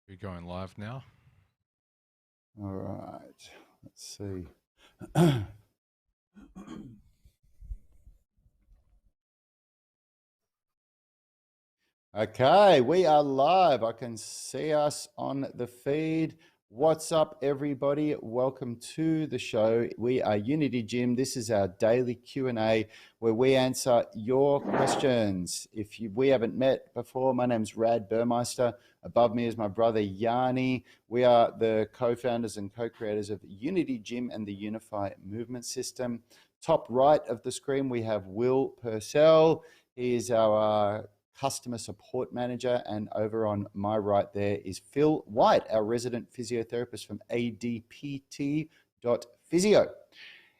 We're going live now. All right, let's see. Okay, we are live. I can see us on the feed. What's up, everybody? Welcome to the show. We are Unity Gym. This is our daily Q&A where we answer your questions. We haven't met before, my name's Rad Burmeister. Above me is my brother Yanni. We are the co-founders and co-creators of Unity Gym and the Unify Movement System. Top right of the screen, we have Will Purcell. He is our customer support manager. And over on my right there is Phil White, our resident physiotherapist from adpt.physio.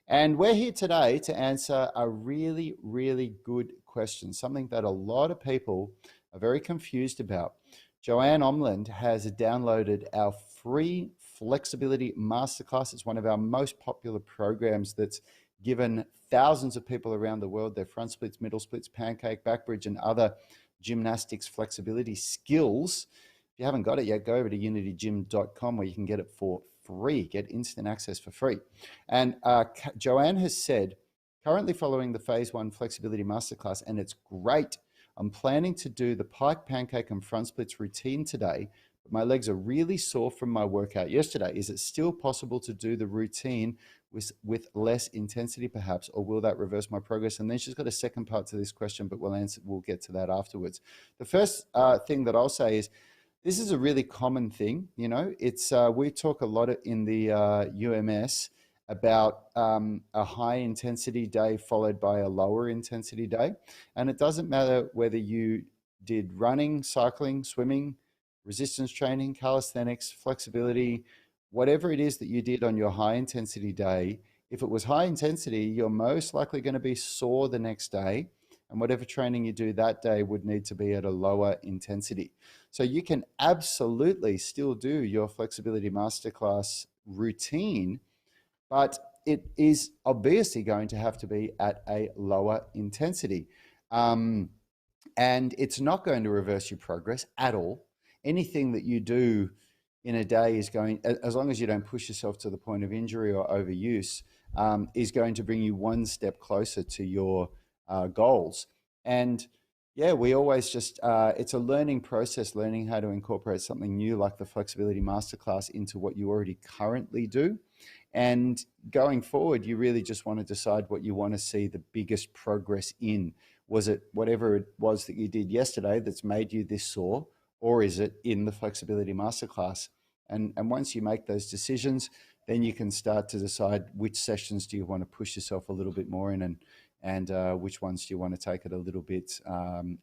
And we're here today to answer a really, really good question, something that a lot of people are very confused about. Joanne Omland has downloaded our free flexibility masterclass. It's one of our most popular programs that's given thousands of people around the world their front splits, middle splits, pancake, back bridge, and other gymnastics flexibility skills. If you haven't got it yet, go over to unitygym.com where you can get it for free, get instant access for free. And Joanne has said, currently following the phase 1 flexibility masterclass, and it's great. I'm planning to do the pike, pancake, and front splits routine today, but my legs are really sore from my workout yesterday. Is it still possible to do the routine with less intensity perhaps, or will that reverse my progress? And then she's got a second part to this question, but we'll get to that afterwards. The first thing that I'll say is, this is a really common thing. It's we talk a lot in the UMS about a high intensity day followed by a lower intensity day. And it doesn't matter whether you did running, cycling, swimming, resistance training, calisthenics, flexibility, whatever it is that you did on your high intensity day. If it was high intensity, you're most likely going to be sore the next day. And whatever training you do that day would need to be at a lower intensity. So you can absolutely still do your flexibility masterclass routine, but it is obviously going to have to be at a lower intensity. And it's not going to reverse your progress at all. Anything that you do in a day is going, as long as you don't push yourself to the point of injury or overuse, is going to bring you one step closer to your goals. And yeah, we always just, it's a learning process, learning how to incorporate something new like the Flexibility Masterclass into what you already currently do. And going forward, you really just want to decide what you want to see the biggest progress in. Was it whatever it was that you did yesterday that's made you this sore, or is it in the Flexibility Masterclass? And once you make those decisions, then you can start to decide which sessions do you want to push yourself a little bit more in, and which ones do you want to take it a little bit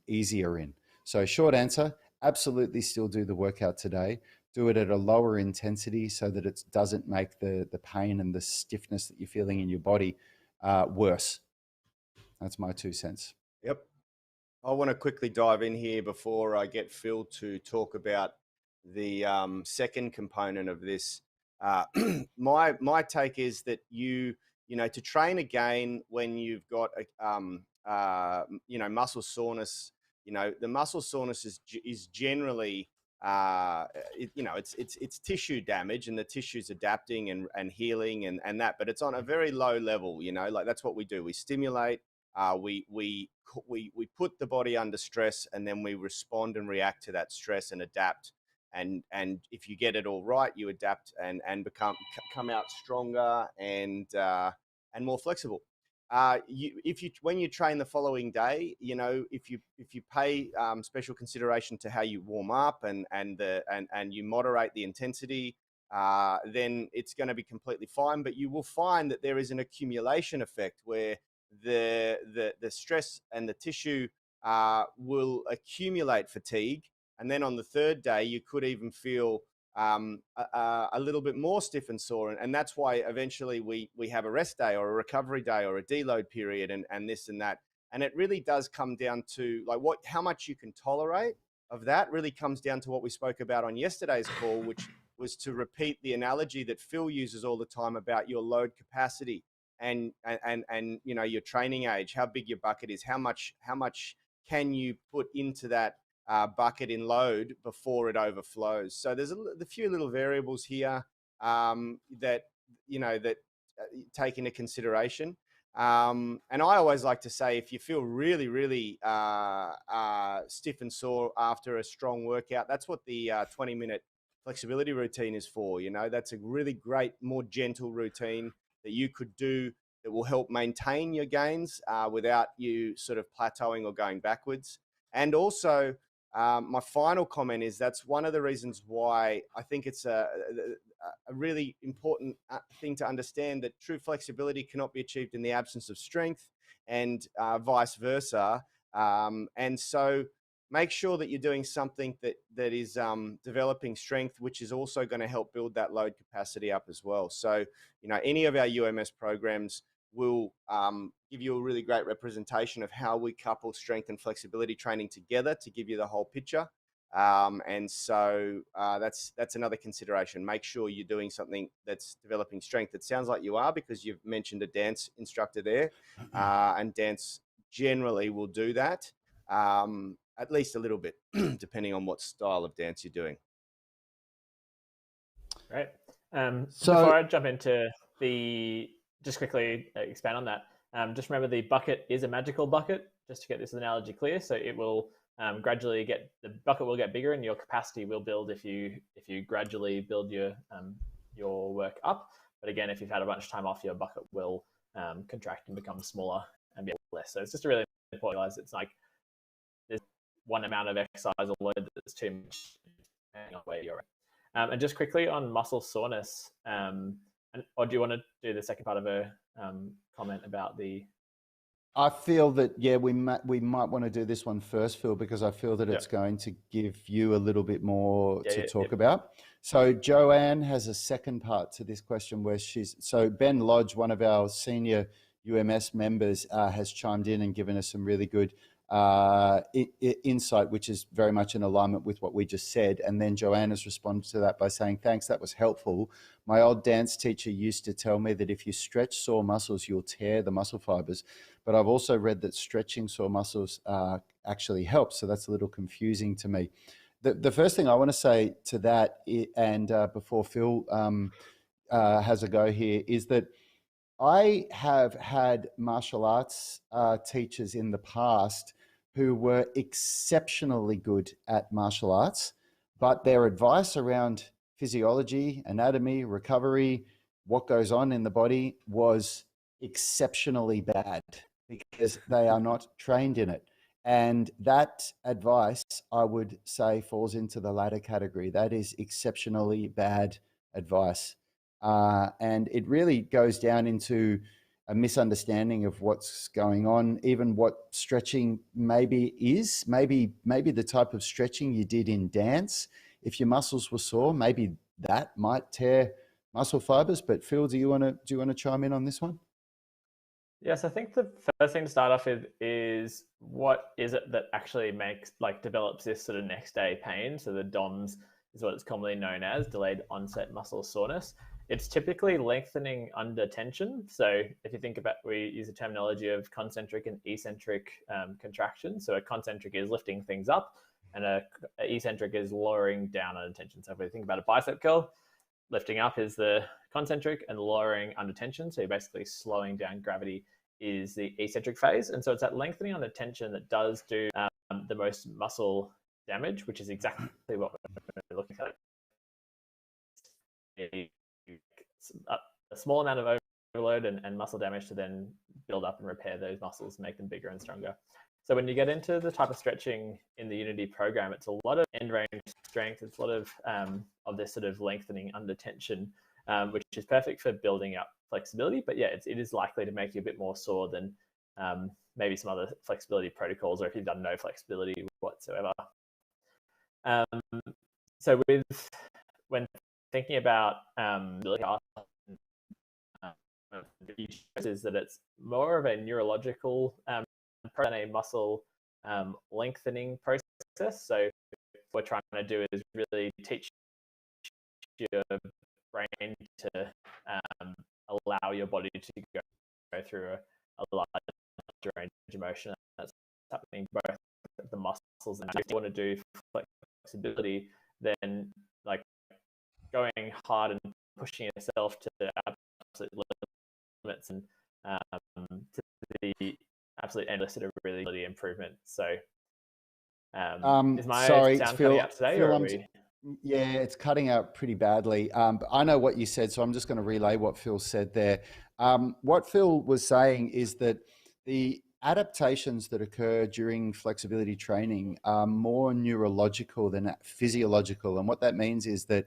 easier in. So short answer, absolutely still do the workout today. Do it at a lower intensity so that it doesn't make the pain and the stiffness that you're feeling in your body worse. That's my 2 cents. Yep. I want to quickly dive in here before I get Phil to talk about the second component of this. My take is that to train again when you've got muscle soreness. The muscle soreness is generally it's tissue damage, and the tissue's adapting and healing and that, but it's on a very low level. Like that's what we do. We stimulate. We put the body under stress, and then we respond and react to that stress and adapt. And if you get it all right, you adapt and come out stronger and more flexible. When you train the following day, if you pay special consideration to how you warm up and you moderate the intensity, then it's going to be completely fine. But you will find that there is an accumulation effect where the stress and the tissue will accumulate fatigue, and then on the third day you could even feel a little bit more stiff and sore, and that's why eventually we have a rest day or a recovery day or a deload period and this and that. And it really does come down to like how much you can tolerate of that. Really comes down to what we spoke about on yesterday's call, which was to repeat the analogy that Phil uses all the time about your load capacity and your training age, how big your bucket is, how much can you put into that bucket in load before it overflows. So there's a few little variables here that that take into consideration. And I always like to say, if you feel really, really stiff and sore after a strong workout, that's what the 20-minute flexibility routine is for. That's a really great, more gentle routine that you could do that will help maintain your gains without you sort of plateauing or going backwards. And also, my final comment is that's one of the reasons why I think it's a really important thing to understand, that true flexibility cannot be achieved in the absence of strength, and vice versa. And so make sure that you're doing something that is developing strength, which is also going to help build that load capacity up as well. So, any of our UMS programs will give you a really great representation of how we couple strength and flexibility training together to give you the whole picture. And so that's another consideration. Make sure you're doing something that's developing strength. It sounds like you are, because you've mentioned a dance instructor there, and dance generally will do that, at least a little bit, depending on what style of dance you're doing. Right. Before I jump into just quickly expand on that, just remember the bucket is a magical bucket, just to get this analogy clear. So it will gradually the bucket will get bigger, and your capacity will build if you gradually build your work up. But again, if you've had a bunch of time off, your bucket will contract and become smaller and be less. So it's just a really important realize it's like there's one amount of exercise or load that's too much depending on where you're at. And just quickly on muscle soreness, or do you want to do the second part of a comment about the? I feel that, we might want to do this one first, Phil, because I feel that it's going to give you a little bit more to talk about. So Joanne has a second part to this question where so Ben Lodge, one of our senior UMS members, has chimed in and given us some really good insight, which is very much in alignment with what we just said. And then Joanne has responded to that by saying, thanks, that was helpful. My old dance teacher used to tell me that if you stretch sore muscles, you'll tear the muscle fibers. But I've also read that stretching sore muscles actually helps. So that's a little confusing to me. The first thing I want to say to that, and before Phil has a go here, is that I have had martial arts teachers in the past who were exceptionally good at martial arts, but their advice around physiology, anatomy, recovery, what goes on in the body was exceptionally bad because they are not trained in it. And that advice, I would say, falls into the latter category. That is exceptionally bad advice. And it really goes down into a misunderstanding of what's going on, even what stretching maybe is. Maybe the type of stretching you did in dance, if your muscles were sore, maybe that might tear muscle fibers. But Phil, do you want to chime in on this one? Yes, I think the first thing to start off with is what is it that actually develops this sort of next day pain? So the DOMS is what it's commonly known as, delayed onset muscle soreness. It's typically lengthening under tension. So if you think about, we use the terminology of concentric and eccentric contraction. So a concentric is lifting things up, and a eccentric is lowering down under tension. So if we think about a bicep curl, lifting up is the concentric and lowering under tension. So you're basically slowing down gravity is the eccentric phase. And so it's that lengthening under tension that does do the most muscle damage, which is exactly what we're looking at. A small amount of overload and muscle damage to then build up and repair those muscles, make them bigger and stronger. So when you get into the type of stretching in the Unity program, it's a lot of end range strength. It's a lot of this sort of lengthening under tension, which is perfect for building up flexibility. But yeah, it is likely to make you a bit more sore than maybe some other flexibility protocols, or if you've done no flexibility whatsoever. So when thinking about is that it's more of a neurological than a muscle lengthening process. So what we're trying to do is really teach your brain to allow your body to go through a large range of motion. That's happening both the muscles. And if you want to do flexibility, then like going hard and pushing yourself to absolute limits and to the absolute endless at a really improvement. So is my sorry, sound Phil, cutting out today, Phil, or are we? yeah, it's cutting out pretty badly. But I know what you said, so I'm just going to relay what Phil said there. What Phil was saying is that the adaptations that occur during flexibility training are more neurological than physiological. And what that means is that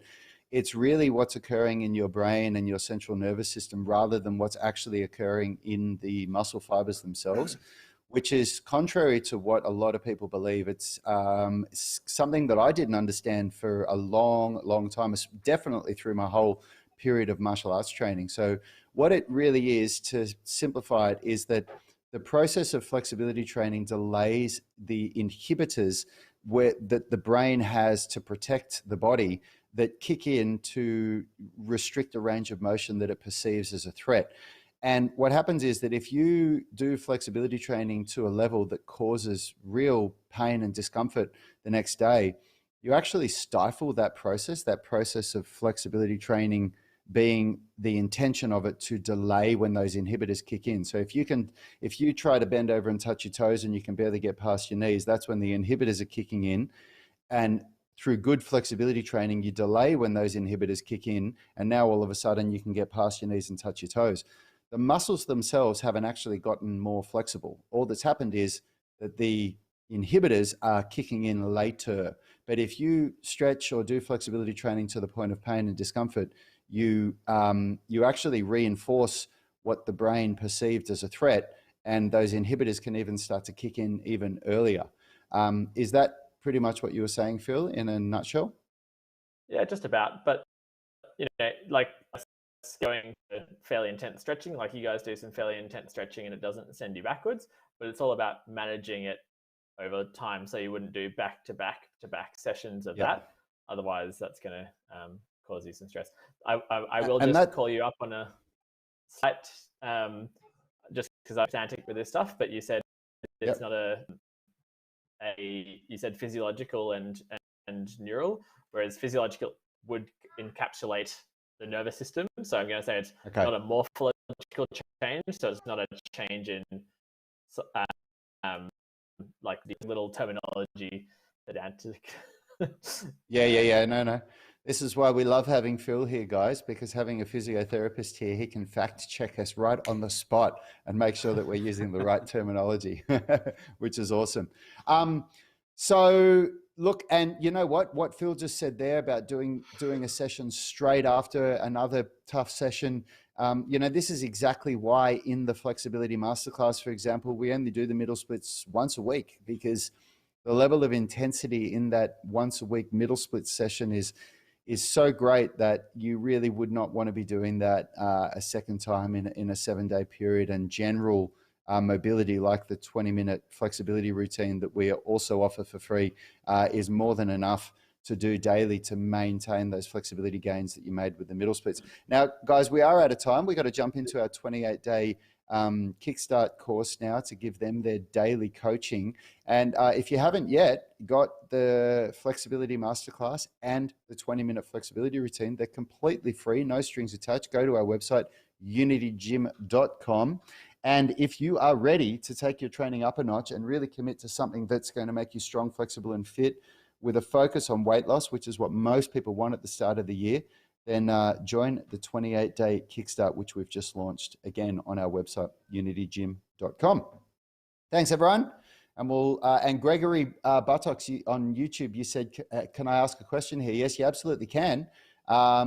it's really what's occurring in your brain and your central nervous system rather than what's actually occurring in the muscle fibers themselves, which is contrary to what a lot of people believe. It's something that I didn't understand for a long time, definitely through my whole period of martial arts training. So what it really is, to simplify it, is that the process of flexibility training delays the inhibitors that the brain has to protect the body, that kick in to restrict a range of motion that it perceives as a threat. And what happens is that if you do flexibility training to a level that causes real pain and discomfort the next day, you actually stifle that process of flexibility training being the intention of it to delay when those inhibitors kick in. So if you try to bend over and touch your toes and you can barely get past your knees, that's when the inhibitors are kicking in. And through good flexibility training, you delay when those inhibitors kick in, and now all of a sudden you can get past your knees and touch your toes. The muscles themselves haven't actually gotten more flexible. All that's happened is that the inhibitors are kicking in later. But if you stretch or do flexibility training to the point of pain and discomfort, you actually reinforce what the brain perceived as a threat, and those inhibitors can even start to kick in even earlier. Is that pretty much what you were saying, Phil, in a nutshell? Yeah, just about. But like going to fairly intense stretching, like you guys do some fairly intense stretching and it doesn't send you backwards, but it's all about managing it over time, so you wouldn't do back to back sessions of that. Otherwise that's going to cause you some stress. I will just call you up on a site just because I'm pedantic with this stuff, but you said it's not you said physiological and neural, whereas physiological would encapsulate the nervous system. So I'm going to say it's not a morphological change. So it's not a change in like the little terminology pedantic. Yeah. No. This is why we love having Phil here, guys, because having a physiotherapist here, he can fact check us right on the spot and make sure that we're using the right terminology, which is awesome. So look, and you know what Phil just said there about doing a session straight after another tough session. This is exactly why in the flexibility masterclass, for example, we only do the middle splits once a week, because the level of intensity in that once a week middle split session is so great that you really would not want to be doing that a second time in a 7-day period. And general mobility, like the 20-minute flexibility routine that we also offer for free, is more than enough to do daily to maintain those flexibility gains that you made with the middle splits. Now, guys, we are out of time. We've got to jump into our 28-day Kickstart course now to give them their daily coaching. And if you haven't yet got the flexibility masterclass and the 20-minute flexibility routine, they're completely free, no strings attached. Go to our website, unitygym.com. And if you are ready to take your training up a notch and really commit to something that's going to make you strong, flexible, and fit with a focus on weight loss, which is what most people want at the start of the year, then join the 28-day Kickstart, which we've just launched again on our website, unitygym.com. Thanks, everyone. And and Gregory Buttocks on YouTube, you said, can I ask a question here? Yes, you absolutely can. I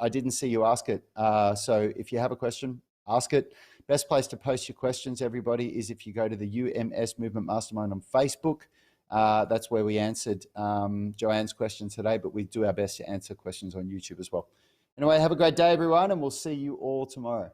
didn't see you ask it. So if you have a question, ask it. Best place to post your questions, everybody, is if you go to the UMS Movement Mastermind on Facebook. That's where we answered Joanne's question today, but we do our best to answer questions on YouTube as well. Anyway, have a great day, everyone, and we'll see you all tomorrow.